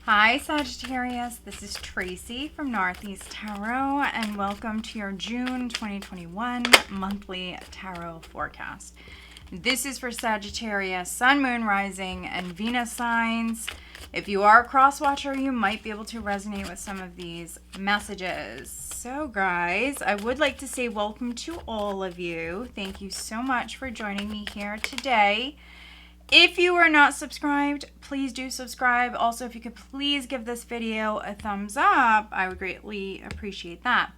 Hi Sagittarius, this is Tracy from Northeast Tarot and welcome to your June 2021 monthly tarot forecast. This is for Sagittarius, Sun, Moon, Rising, and Venus signs. If you are a cross-watcher, you might be able to resonate with some of these messages. So guys, I would like to say welcome to all of you. Thank you so much for joining me here today. If you are not subscribed, please do subscribe. Also, if you could please give this video a thumbs up, I would greatly appreciate that.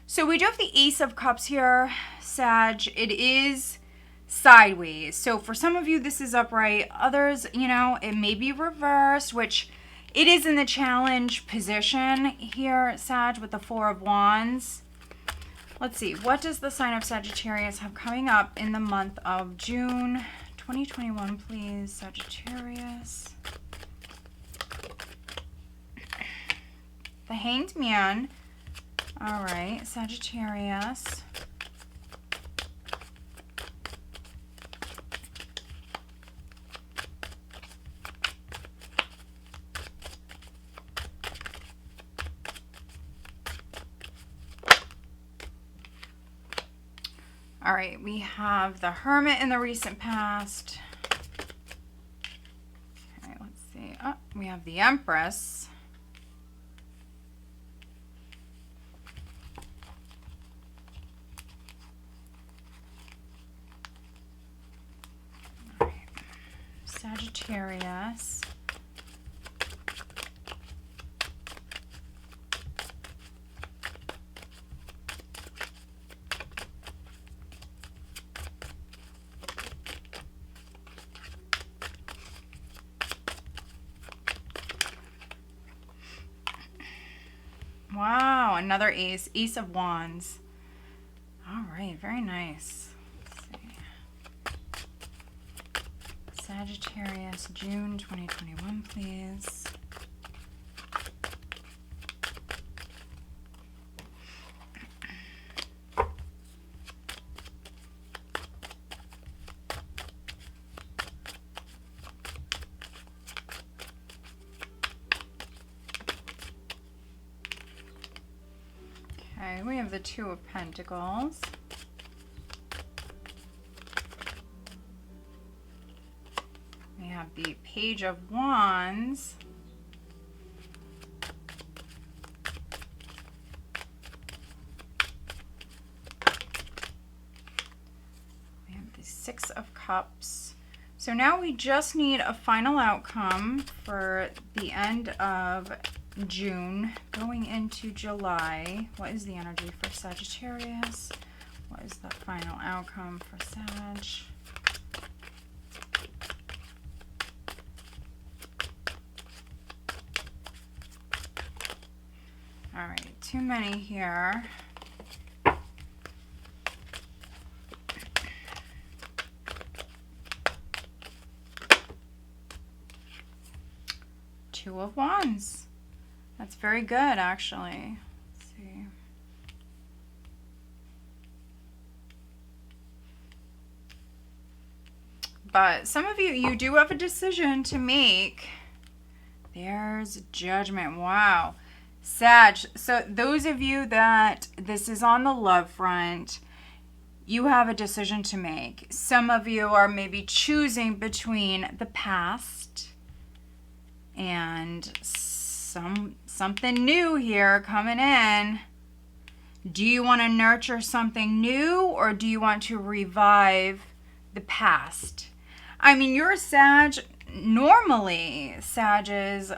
So we do have the Ace of Cups here, Sag. It is sideways. So for some of you, this is upright. Others, it may be reversed, which it is in the challenge position here, Sag, with the Four of Wands. Let's see. What does the sign of Sagittarius have coming up in the month of June 2021, please, Sagittarius? The Hanged Man. All right, Sagittarius. All right, we have the Hermit in the recent past. Okay, let's see. Oh, we have the Empress. All right. Sagittarius. Wow, another ace. Ace of Wands. All right, very nice. Let's see. Sagittarius, June 2021, please. Okay, we have the Two of Pentacles. We have the Page of Wands. We have the Six of Cups. So now we just need a final outcome for the end of June going into July. What is the energy for Sagittarius? What is the final outcome for Sag? All right, too many here. Two of Wands. That's very good, actually. Let's see. But some of you do have a decision to make. There's Judgment. Wow. Sag, so those of you that this is on the love front, you have a decision to make. Some of you are maybe choosing between the past and something new here coming in. Do you want to nurture something new, or do you want to revive the past? I mean, you're a Sag. Normally, Sages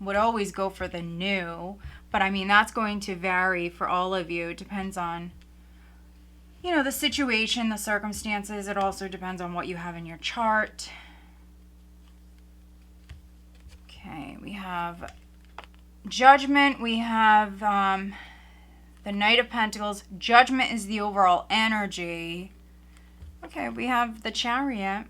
would always go for the new, but I mean, that's going to vary for all of you. It depends on, the situation, the circumstances. It also depends on what you have in your chart. Okay, we have Judgment. We have the Knight of Pentacles. Judgment is the overall energy. Okay, we have the Chariot.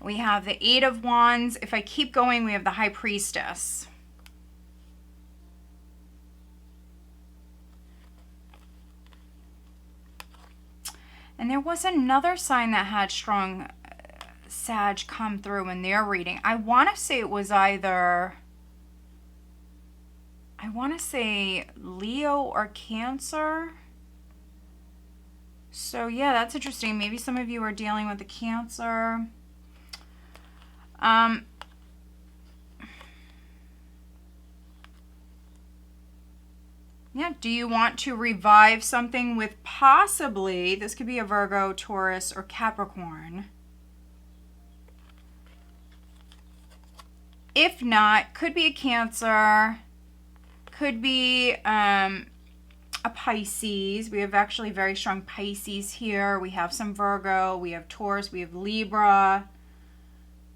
We have the Eight of Wands. If I keep going, we have the High Priestess. And there was another sign that had strong Sag come through in their reading. I want to say it was either, I want to say Leo or Cancer. So yeah, that's interesting. Maybe some of you are dealing with a Cancer. Yeah, do you want to revive something with possibly, this could be a Virgo, Taurus, or Capricorn. If not, could be a Cancer, could be a Pisces. We have actually very strong Pisces here. We have some Virgo, we have Taurus, we have Libra,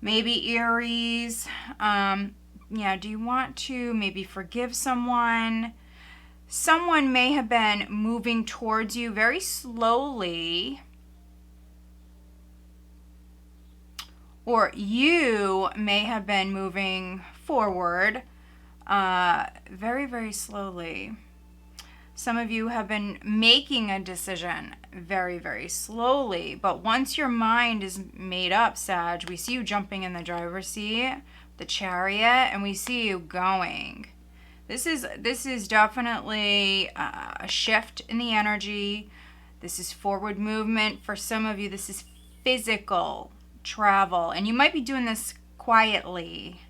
maybe Aries. Yeah, do you want to maybe forgive someone? Someone may have been moving towards you very slowly, or you may have been moving forward very, very slowly. Some of you have been making a decision very, very slowly, but once your mind is made up, Sag, we see you jumping in the driver's seat, the Chariot, and we see you going. This is definitely a shift in the energy. This is forward movement. For some of you, this is physical travel. And you might be doing this quietly.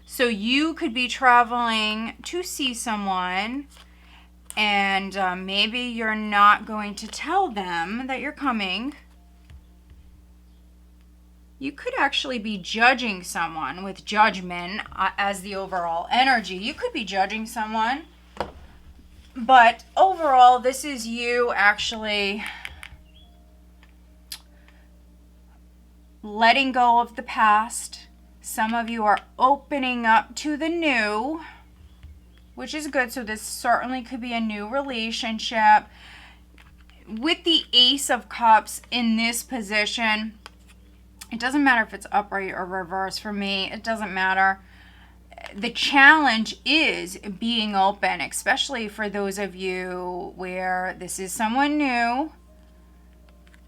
So you could be traveling to see someone, and maybe you're not going to tell them that you're coming. You could actually be judging someone with judgment as the overall energy. You could be judging someone. But overall, this is you actually letting go of the past. Some of you are opening up to the new, which is good. So this certainly could be a new relationship. With the Ace of Cups in this position, it doesn't matter if it's upright or reverse for me. It doesn't matter. The challenge is being open, especially for those of you where this is someone new.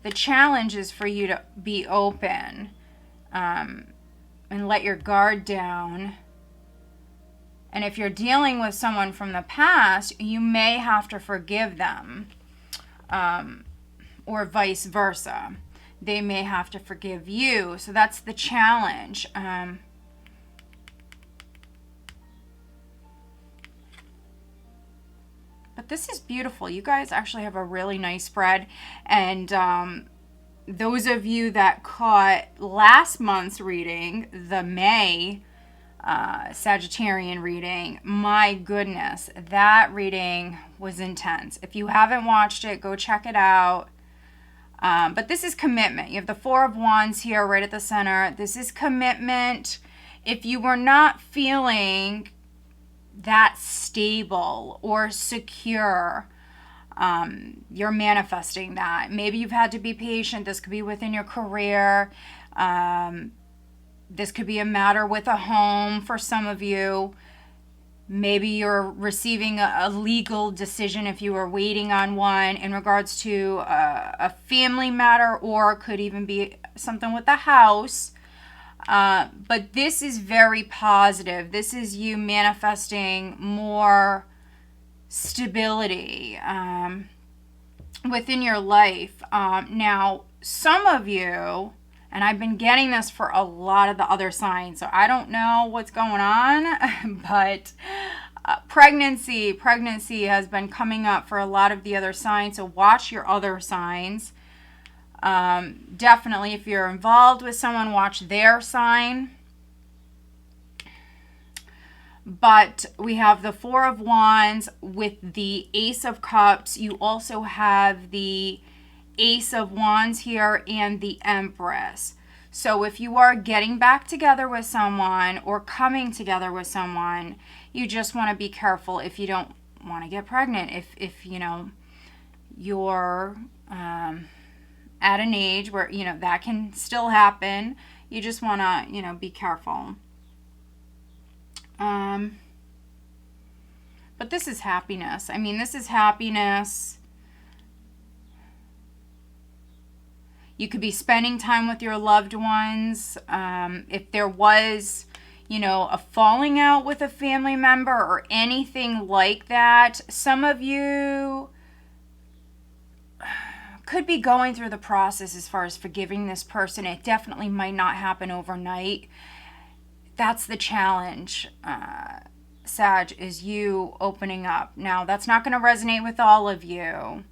The challenge is for you to be open and let your guard down. And if you're dealing with someone from the past, you may have to forgive them, or vice versa. They may have to forgive you. So that's the challenge. But this is beautiful. You guys actually have a really nice spread. And those of you that caught last month's reading, the May Sagittarian reading, my goodness, that reading was intense. If you haven't watched it, go check it out. But this is commitment. You have the Four of Wands here right at the center. This is commitment. If you were not feeling that stable or secure, you're manifesting that. Maybe you've had to be patient. This could be within your career. This could be a matter with a home for some of you. Maybe you're receiving a legal decision if you were waiting on one in regards to a family matter, or it could even be something with the house. But this is very positive. This is you manifesting more stability within your life. Now, some of you, and I've been getting this for a lot of the other signs, so I don't know what's going on, but pregnancy has been coming up for a lot of the other signs, so watch your other signs. Definitely, if you're involved with someone, watch their sign. But we have the Four of Wands with the Ace of Cups. You also have the Ace of Wands here and the Empress. So if you are getting back together with someone or coming together with someone, you just want to be careful if you don't want to get pregnant. If you know, you're at an age where, you know, that can still happen. You just want to, you know, be careful. But this is happiness. I mean, this is happiness. You could be spending time with your loved ones. If there was, a falling out with a family member or anything like that, some of you could be going through the process as far as forgiving this person. It definitely might not happen overnight. That's the challenge, Sag, is you opening up. Now, that's not going to resonate with all of you,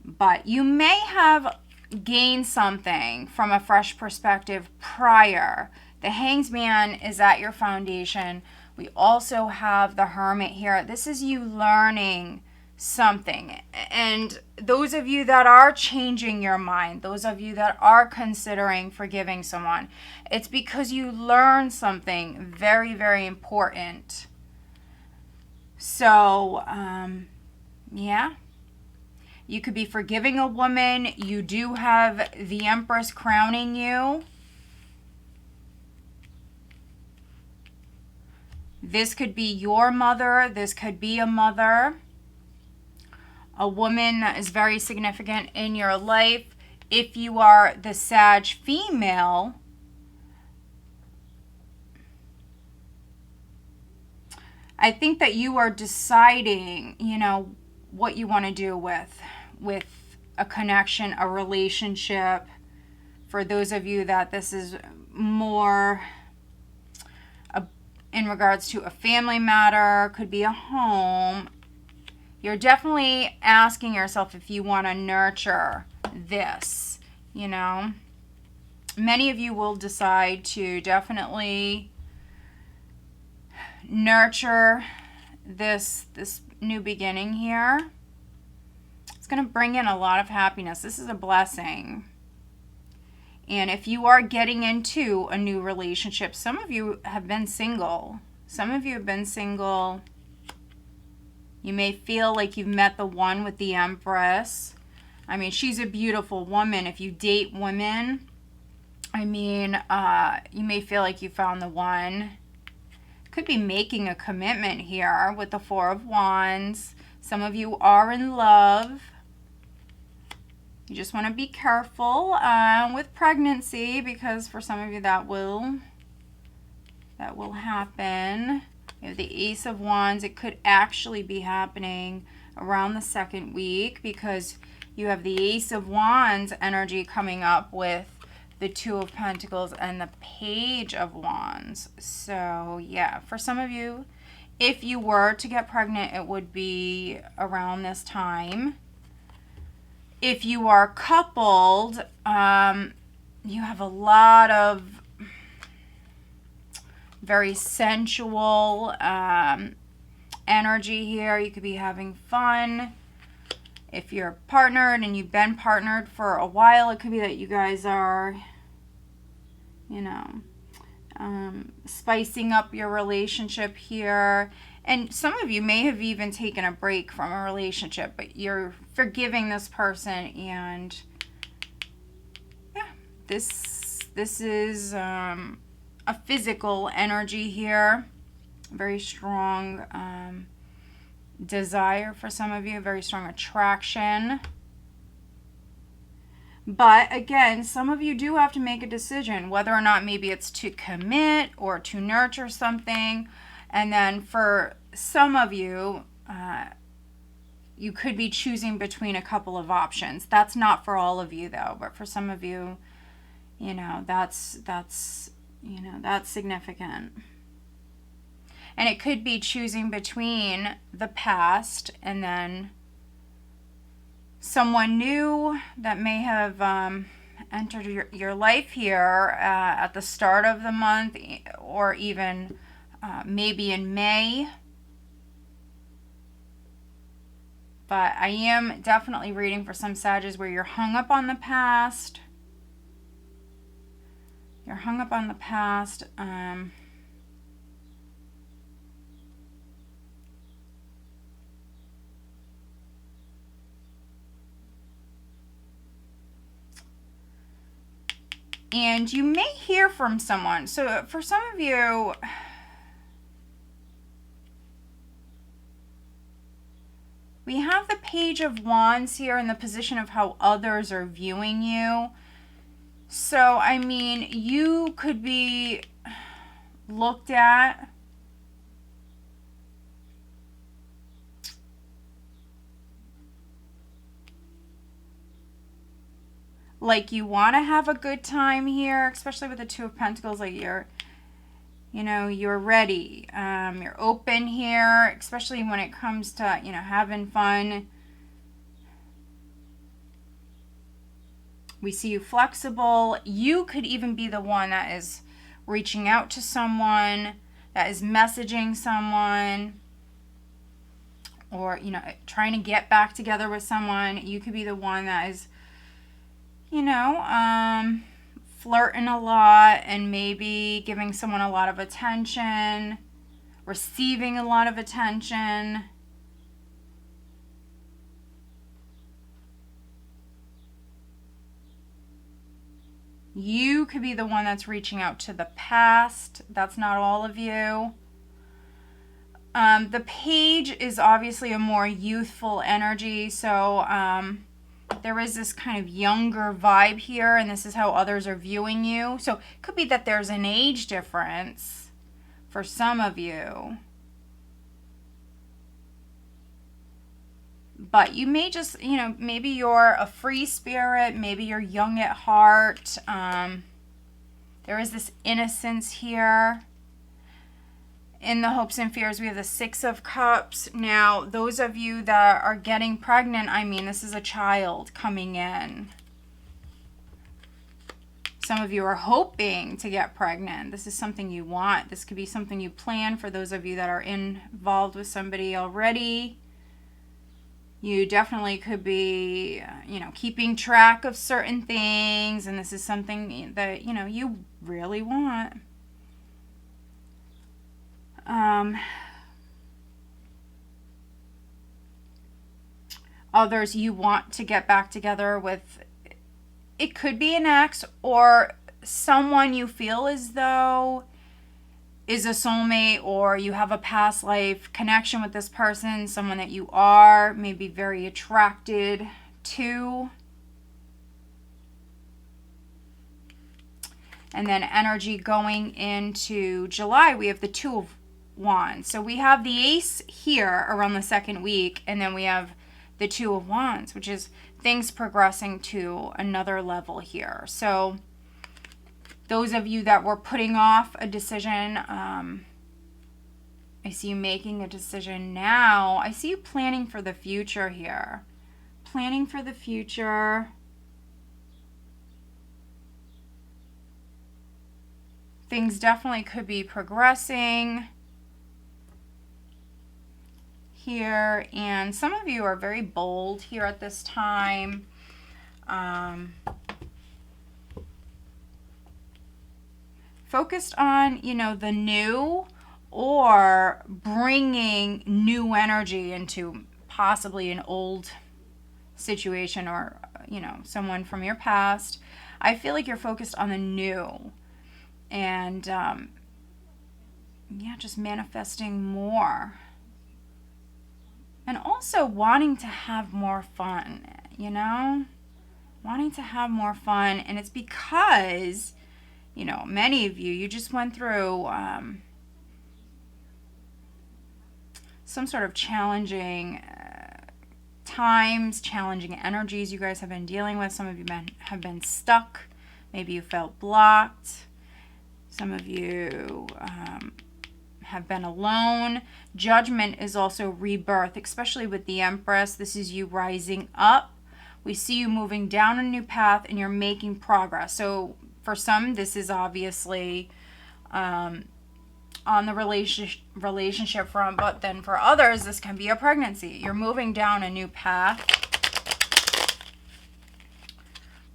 but you may have gained something from a fresh perspective prior. The Hanged Man is at your foundation. We also have the Hermit here. This is you learning something. And those of you that are changing your mind, those of you that are considering forgiving someone, it's because you learned something very, very important. So, yeah. You could be forgiving a woman. You do have the Empress crowning you. This could be your mother. This could be a mother. A woman that is very significant in your life. If you are the Sag female, I think that you are deciding, what you want to do with a connection, a relationship. For those of you that this is more in regards to a family matter, could be a home. You're definitely asking yourself if you want to nurture this, Many of you will decide to definitely nurture this new beginning here. It's going to bring in a lot of happiness. This is a blessing. And if you are getting into a new relationship, some of you have been single. Some of you have been single. You may feel like you've met the one with the Empress. I mean, she's a beautiful woman. If you date women, you may feel like you found the one. Could be making a commitment here with the Four of Wands. Some of you are in love. You just want to be careful with pregnancy, because for some of you that will happen. You have the Ace of Wands. It could actually be happening around the second week, because you have the Ace of Wands energy coming up with the Two of Pentacles and the Page of Wands. So yeah, for some of you, if you were to get pregnant, it would be around this time. If you are coupled, you have a lot of very sensual energy here. You could be having fun. If you're partnered and you've been partnered for a while, it could be that you guys are, spicing up your relationship here. And some of you may have even taken a break from a relationship, but you're forgiving this person. And yeah, this is a physical energy here. Very strong desire for some of you, very strong attraction. But again, some of you do have to make a decision whether or not maybe it's to commit or to nurture something. And then for some of you, you could be choosing between a couple of options. That's not for all of you though, but for some of you, that's significant. And it could be choosing between the past and then someone new that may have entered your life here at the start of the month, or even maybe in May. But I am definitely reading for some Sagittarius where you're hung up on the past. You're hung up on the past. And you may hear from someone. So for some of you, we have the Page of Wands here in the position of how others are viewing you. So, I mean, you could be looked at like you want to have a good time here, especially with the Two of Pentacles, like you're ready. You're open here, especially when it comes to, having fun. We see you flexible. You could even be the one that is reaching out to someone, that is messaging someone, or, trying to get back together with someone. You could be the one that is, flirting a lot and maybe giving someone a lot of attention, receiving a lot of attention. You could be the one that's reaching out to the past. That's not all of you. The Page is obviously a more youthful energy, so there is this kind of younger vibe here, and this is how others are viewing you. So it could be that there's an age difference for some of you. But you may just, maybe you're a free spirit, maybe you're young at heart. There is this innocence here. In the hopes and fears, we have the Six of Cups. Now, those of you that are getting pregnant, I mean, this is a child coming in. Some of you are hoping to get pregnant. This is something you want. This could be something you plan for those of you that are involved with somebody already. You definitely could be, keeping track of certain things, and this is something that, you really want. Others you want to get back together with. It could be an ex or someone you feel as though is a soulmate, or you have a past life connection with this person, someone that you are maybe very attracted to. And then energy going into July, we have the Two of Wands. So we have the Ace here around the second week, and then we have the Two of Wands, which is things progressing to another level here. So those of you that were putting off a decision, I see you making a decision now. I see you planning for the future here. Planning for the future. Things definitely could be progressing here, and some of you are very bold here at this time. Focused on, the new, or bringing new energy into possibly an old situation, or, someone from your past. I feel like you're focused on the new, and, just manifesting more. And also wanting to have more fun, wanting to have more fun. And it's because, many of you just went through some sort of challenging times, challenging energies you guys have been dealing with. Some of you have been stuck. Maybe you felt blocked. Some of you have been alone. Judgment is also rebirth, especially with the Empress. This is you rising up. We see you moving down a new path, and you're making progress. So for some, this is obviously on the relationship front, but then for others, this can be a pregnancy. You're moving down a new path.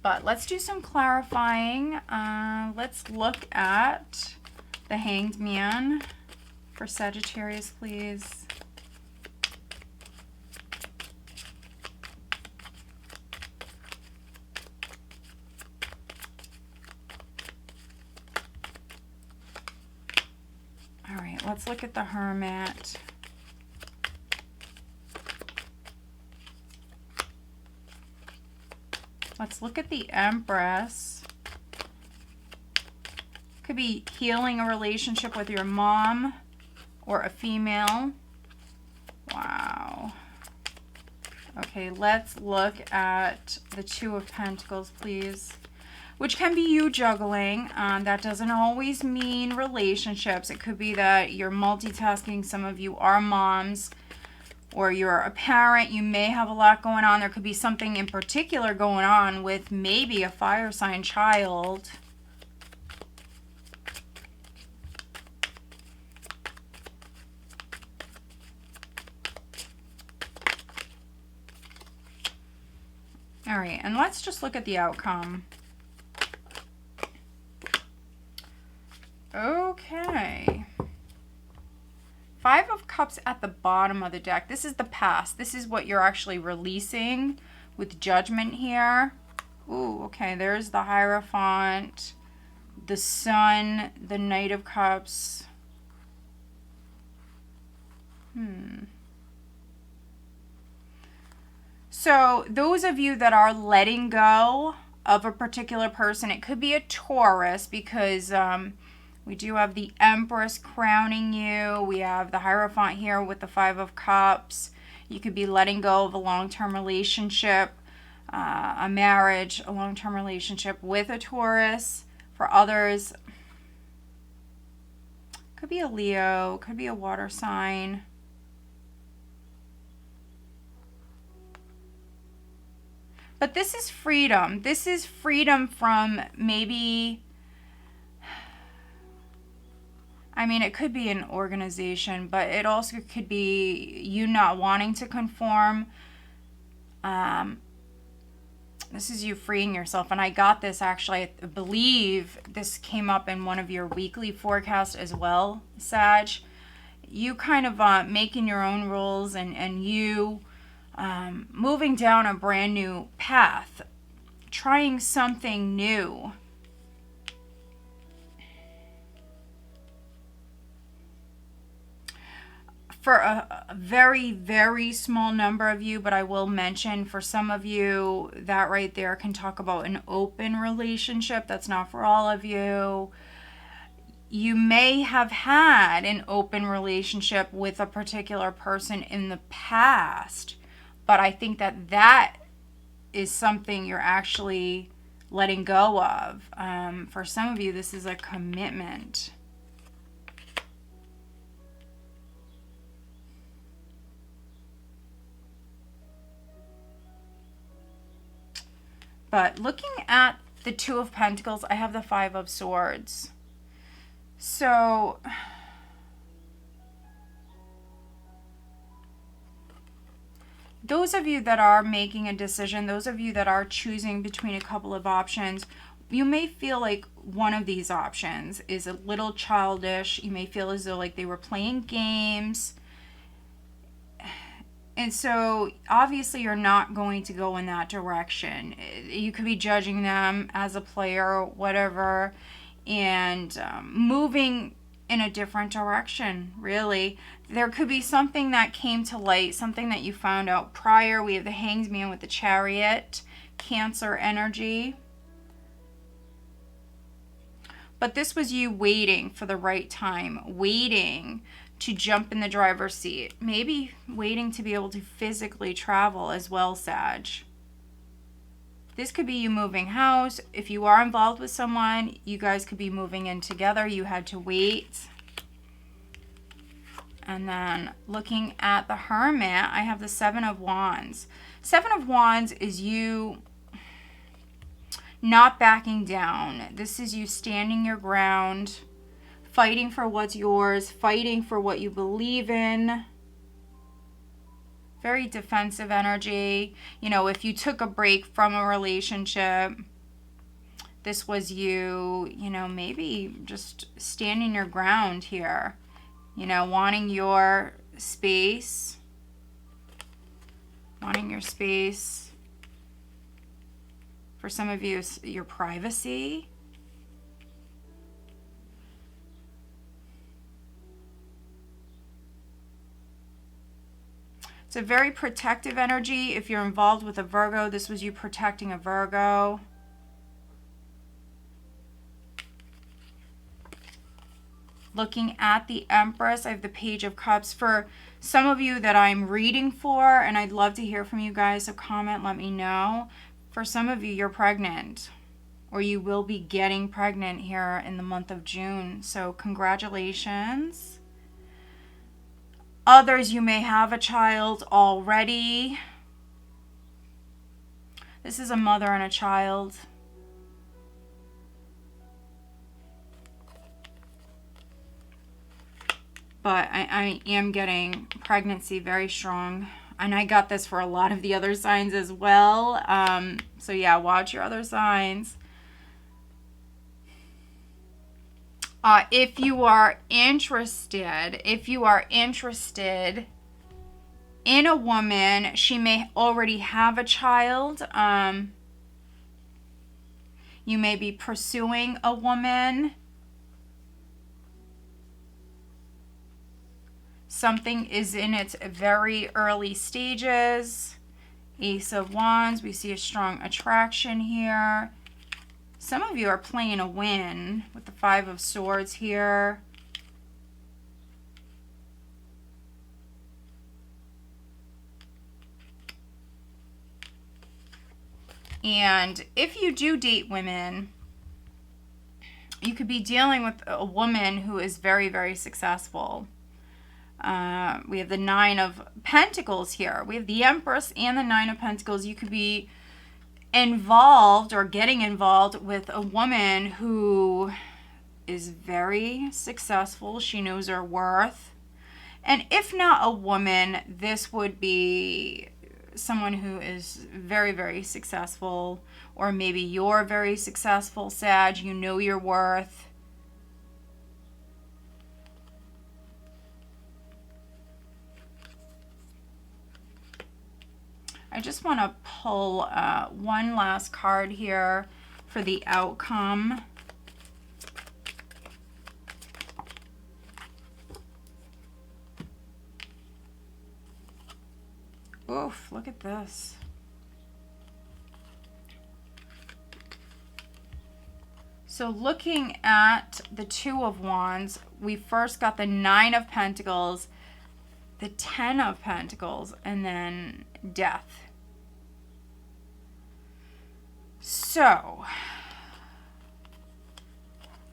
But let's do some clarifying. Let's look at the Hanged Man for Sagittarius, please. All right, let's look at the Hermit. Let's look at the Empress. Could be healing a relationship with your mom or a female. Wow. Okay, let's look at the Two of Pentacles, please. Which can be you juggling. That doesn't always mean relationships. It could be that you're multitasking. Some of you are moms, or you're a parent. You may have a lot going on. There could be something in particular going on with maybe a fire sign child. All right, and let's just look at the outcome. Okay. Five of Cups at the bottom of the deck. This is the past. This is what you're actually releasing with Judgment here. Ooh, okay, there's the Hierophant, the Sun, the Knight of Cups. So those of you that are letting go of a particular person, it could be a Taurus, because we do have the Empress crowning you. We have the Hierophant here with the Five of Cups. You could be letting go of a long-term relationship, a marriage, a long-term relationship with a Taurus. For others, could be a Leo, could be a water sign. But this is freedom. This is freedom from maybe, I mean, it could be an organization, but it also could be you not wanting to conform. This is you freeing yourself. And I got this actually, I believe this came up in one of your weekly forecasts as well, Sag. You kind of making your own rules, and you moving down a brand new path, trying something new. For a very, very small number of you, but I will mention for some of you, that right there can talk about an open relationship. That's not for all of you. You may have had an open relationship with a particular person in the past, but I think that that is something you're actually letting go of. For some of you, this is a commitment. But looking at the Two of Pentacles, I have the Five of Swords. So those of you that are making a decision, those of you that are choosing between a couple of options, you may feel like one of these options is a little childish. You may feel as though like they were playing games. And so obviously you're not going to go in that direction. You could be judging them as a player or whatever, and moving in a different direction, really. There could be something that came to light, something that you found out prior. We have the Hanged Man with the Chariot, Cancer energy. But this was you waiting for the right time, waiting to jump in the driver's seat. Maybe waiting to be able to physically travel as well, Sag. This could be you moving house. If you are involved with someone, you guys could be moving in together. You had to wait. And then looking at the Hermit, I have the Seven of Wands. Seven of Wands is you not backing down. This is you standing your ground, fighting for what's yours, fighting for what you believe in. Very defensive energy. You know, if you took a break from a relationship, this was you, you know, maybe just standing your ground here. You know, wanting your space. Wanting your space. For some of you, your privacy. It's a very protective energy. If you're involved with a Virgo, this was you protecting a Virgo. Looking at the Empress, I have the Page of Cups. For some of you that I'm reading for, and I'd love to hear from you guys, so comment, let me know. For some of you, you're pregnant, or you will be getting pregnant here in the month of June. So congratulations. Others, you may have a child already. This is a mother and a child. But I am getting pregnancy very strong. And I got this for a lot of the other signs as well. So yeah, watch your other signs. If you are interested in a woman, she may already have a child. You may be pursuing a woman. Something is in its very early stages. Ace of Wands, we see a strong attraction here. Some of you are playing a win with the Five of Swords here. And if you do date women, you could be dealing with a woman who is very, very successful. We have the Nine of Pentacles here. We have the Empress and the Nine of Pentacles. You could be involved or getting involved with a woman who is very successful. She knows her worth. And if not a woman, this would be someone who is very, very successful. Or maybe you're very successful, Sag. You know your worth. I just want to pull one last card here for the outcome. Oof, look at this. So looking at the Two of Wands, we first got the Nine of Pentacles, the Ten of Pentacles, and then Death. So,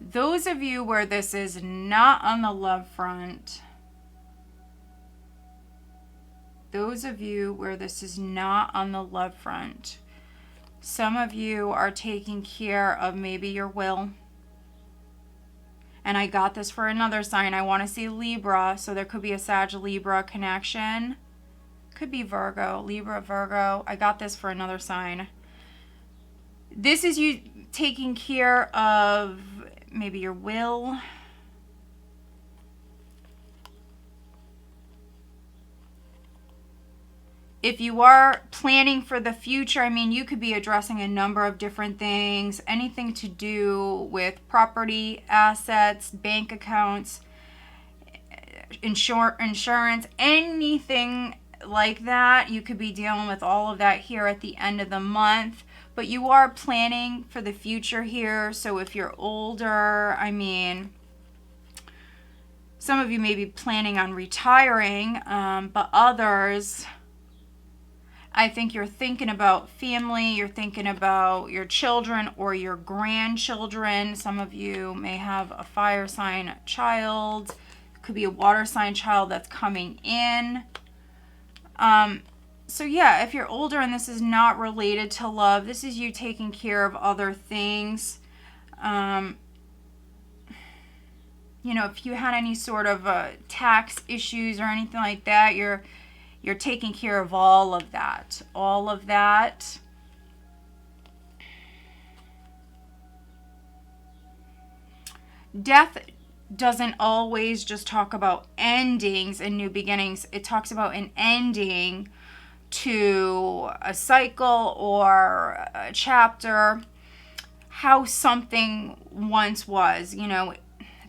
those of you where this is not on the love front, some of you are taking care of maybe your will. And I got this for another sign. I want to see Libra, so there could be a Sag-Libra connection. Could be Virgo, Libra, Virgo. I got this for another sign. This is you taking care of maybe your will. If you are planning for the future, I mean, you could be addressing a number of different things. Anything to do with property, assets, bank accounts, insurance, anything like that. You could be dealing with all of that here at the end of the month. But you are planning for the future here. So if you're older, I mean, some of you may be planning on retiring, but others, I think you're thinking about family, you're thinking about your children or your grandchildren. Some of you may have a fire sign child, could be a water sign child that's coming in. So yeah, if you're older and this is not related to love, this is you taking care of other things. You know, if you had any sort of tax issues or anything like that, you're taking care of all of that. All of that. Death doesn't always just talk about endings and new beginnings. It talks about an ending to a cycle or a chapter, how something once was. You know, it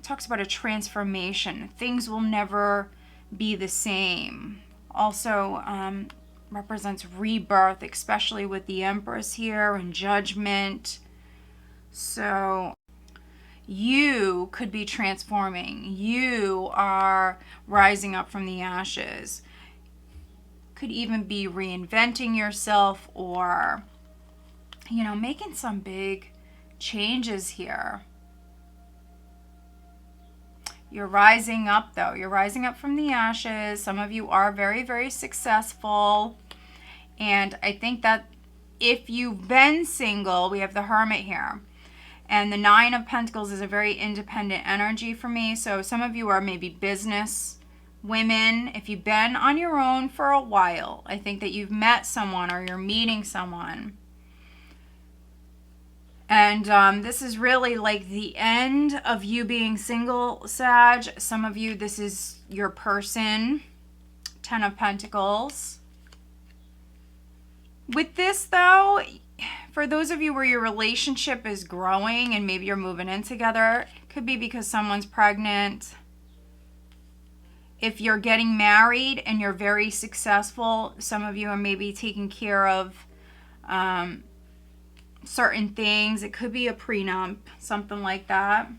talks about a transformation. Things will never be the same. Also represents rebirth, especially with the Empress here and Judgment. So you could be transforming. You are rising up from the ashes. Could even be reinventing yourself, or, you know, making some big changes here. You're rising up, though. You're rising up from the ashes. Some of you are very, very successful. And I think that if you've been single, we have the Hermit here. And the Nine of Pentacles is a very independent energy for me. So some of you are maybe business women. If you've been on your own for a while, I think that you've met someone or you're meeting someone. And this is really like the end of you being single, Sag. Some of you, this is your person. 10 of Pentacles. With this, though, for those of you where your relationship is growing and maybe you're moving in together, it could be because someone's pregnant. If you're getting married and you're very successful, some of you are maybe taking care of certain things. It could be a prenup, something like that.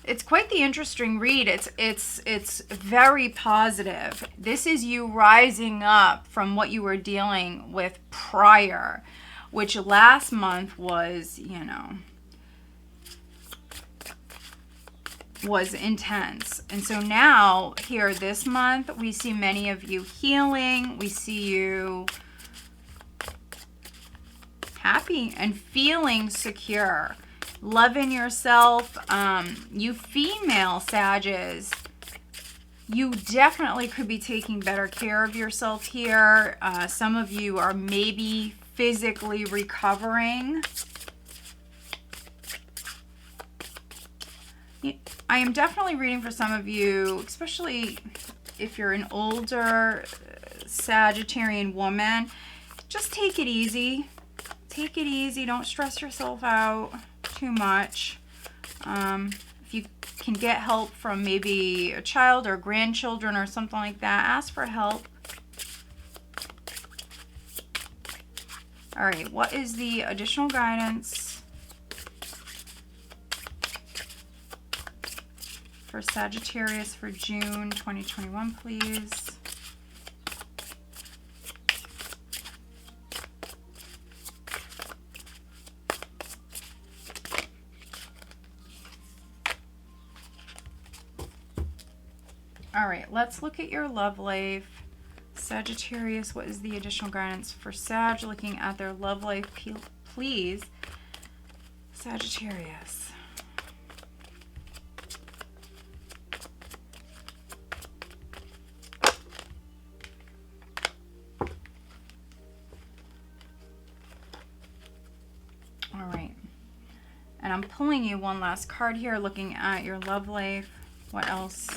It's quite the interesting read. It's very positive. This is you rising up from what you were dealing with prior, which last month was, you know, was intense. And so now here this month, we see many of you healing. We see you happy and feeling secure, loving yourself. You female Sages, you definitely could be taking better care of yourself here. Some of you are maybe physically recovering. I am definitely reading for some of you, especially if you're an older Sagittarian woman. Just take it easy. Take it easy. Don't stress yourself out too much. If you can get help from maybe a child or grandchildren or something like that, ask for help. All right, what is the additional guidance for Sagittarius for June 2021, please? All right, let's look at your love life. Sagittarius, what is the additional guidance for Sag looking at their love life, please? Sagittarius. All right. And I'm pulling you one last card here, looking at your love life. What else?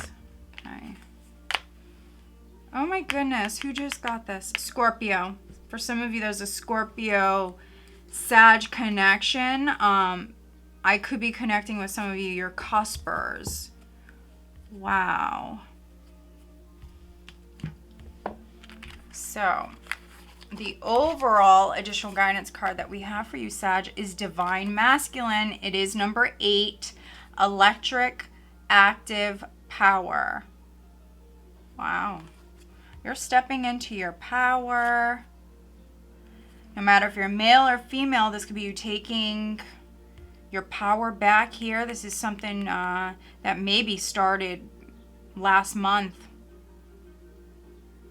Okay. Oh my goodness, who just got this? Scorpio. For some of you, there's a Scorpio Sag connection. I could be connecting with some of you, your cuspers. Wow. So, the overall additional guidance card that we have for you, Sag, is Divine Masculine. It is number 8, Electric Active Power. Wow. You're stepping into your power. No matter if you're male or female, this could be you taking your power back here. This is something that maybe started last month.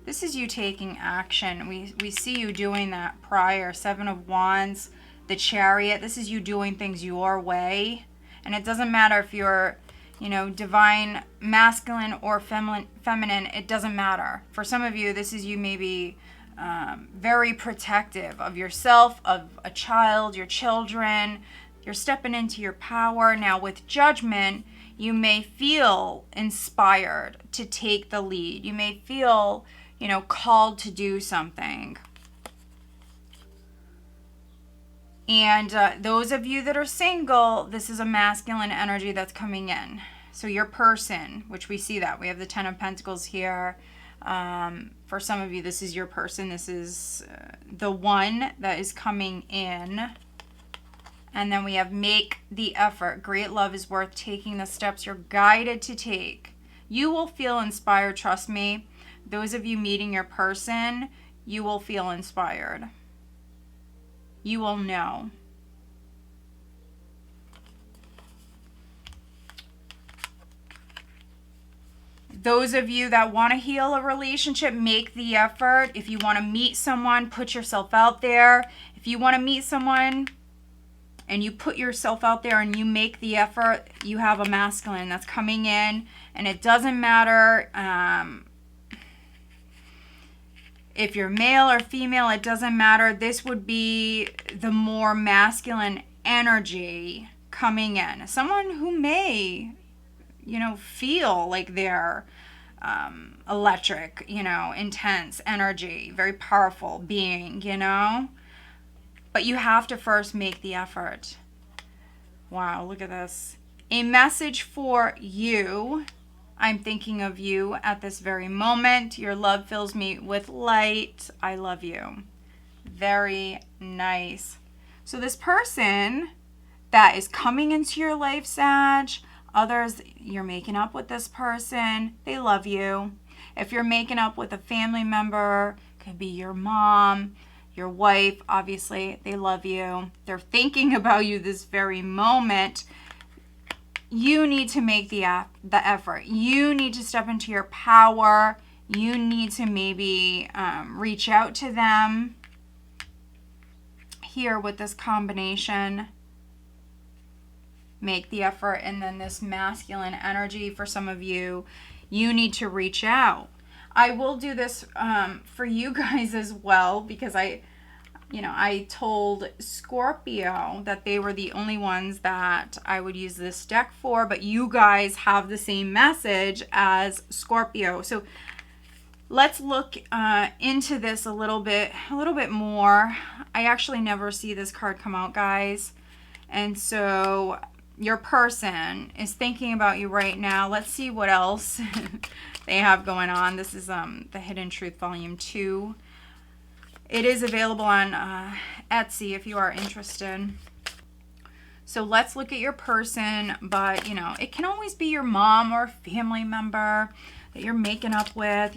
This is you taking action. We see you doing that prior. 7 of Wands, the Chariot. This is you doing things your way. And it doesn't matter if you're, you know, divine masculine or feminine, it doesn't matter. For some of you, this is you maybe very protective of yourself, of a child, your children. You're stepping into your power. Now with Judgment, you may feel inspired to take the lead. You may feel, you know, called to do something. And those of you that are single, this is a masculine energy that's coming in. So your person, which we see that. We have the 10 of Pentacles here. For some of you, this is your person. This is the one that is coming in. And then we have make the effort. Great love is worth taking the steps you're guided to take. You will feel inspired, trust me. Those of you meeting your person, you will feel inspired. You will know. Those of you that want to heal a relationship, make the effort. If you want to meet someone, put yourself out there. If you want to meet someone and you put yourself out there and you make the effort, you have a masculine that's coming in. And it doesn't matter if you're male or female, it doesn't matter. This would be the more masculine energy coming in. Someone who may, feel like they're electric, intense energy, very powerful being, But you have to first make the effort. Wow, look at this. A message for you. I'm thinking of you at this very moment. Your love fills me with light. I love you. Very nice. So this person that is coming into your life, Sag, others, you're making up with this person. They love you. If you're making up with a family member, could be your mom, your wife, obviously, they love you. They're thinking about you this very moment. You need to make the effort. You need to step into your power. You need to maybe reach out to them here with this combination. Make the effort. And then this masculine energy for some of you, you need to reach out. I will do this for you guys as well, because I told Scorpio that they were the only ones that I would use this deck for, but you guys have the same message as Scorpio. So let's look into this a little bit more. I actually never see this card come out, guys. And so your person is thinking about you right now. Let's see what else they have going on. This is the Hidden Truth Volume 2. It is available on Etsy if you are interested. So let's look at your person, but it can always be your mom or a family member that you're making up with.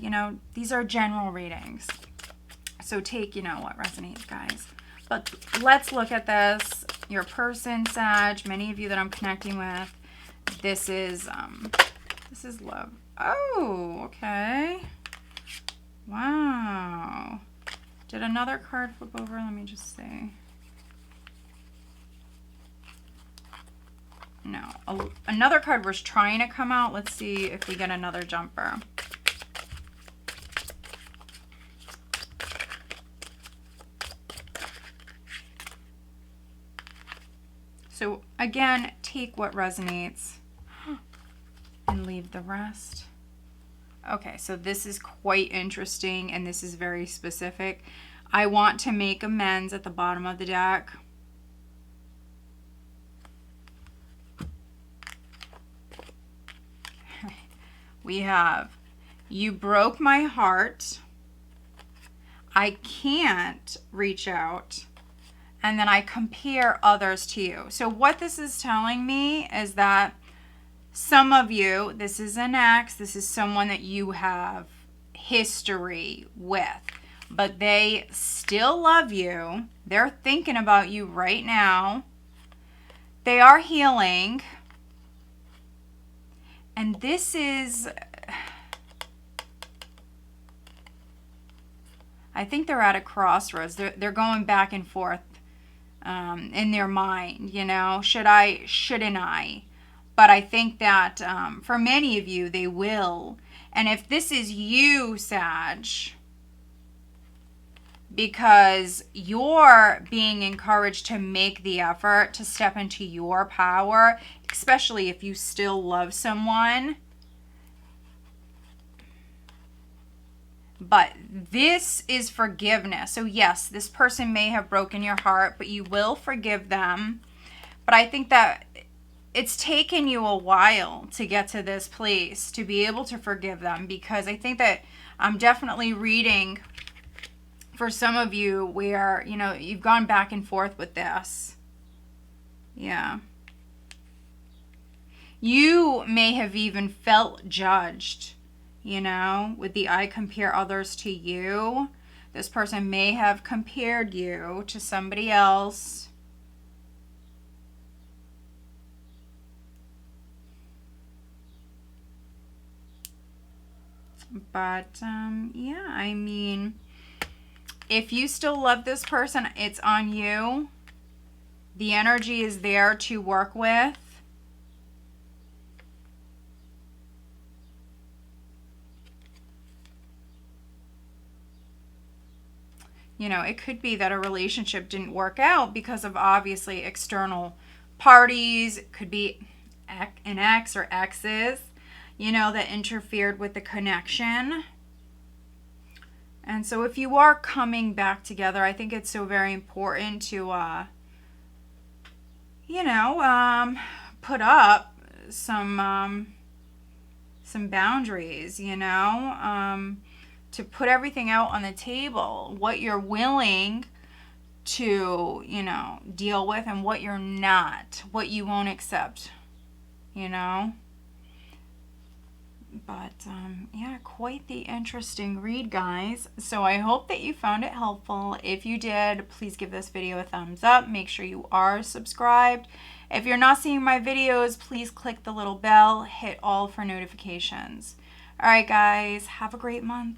These are general readings. So take, what resonates, guys. But let's look at this. Your person, Sag, many of you that I'm connecting with, this is love. Oh, okay. Wow. Did another card flip over? Let me just see. No. Another card was trying to come out. Let's see if we get another jumper. So again, take what resonates and leave the rest. Okay, so this is quite interesting, and this is very specific. I want to make amends at the bottom of the deck. We have, you broke my heart. I can't reach out. And then I compare others to you. So what this is telling me is that some of you, this is an ex, this is someone that you have history with, but they still love you. They're thinking about you right now. They are healing. And this is, I think they're at a crossroads. They're going back and forth in their mind, should I, shouldn't I? But I think that for many of you, they will. And if this is you, Sag, because you're being encouraged to make the effort to step into your power, especially if you still love someone. But this is forgiveness. So yes, this person may have broken your heart, but you will forgive them. But I think that it's taken you a while to get to this place, to be able to forgive them, because I think that I'm definitely reading for some of you where, you know, you've gone back and forth with this. Yeah. You may have even felt judged, you know, with the I compare others to you. This person may have compared you to somebody else. But, yeah, I mean, if you still love this person, it's on you. The energy is there to work with. You know, it could be that a relationship didn't work out because of obviously external parties. It could be an ex or exes, you know, that interfered with the connection. And so if you are coming back together, I think it's so very important to, you know, put up some boundaries, you know, to put everything out on the table, what you're willing to, you know, deal with and what you're not, what you won't accept, you know. But yeah, quite the interesting read, guys. So I hope that you found it helpful. If you did, please give this video a thumbs up. Make sure you are subscribed. If you're not seeing my videos, please click the little bell, hit all for notifications. All right, guys, have a great month.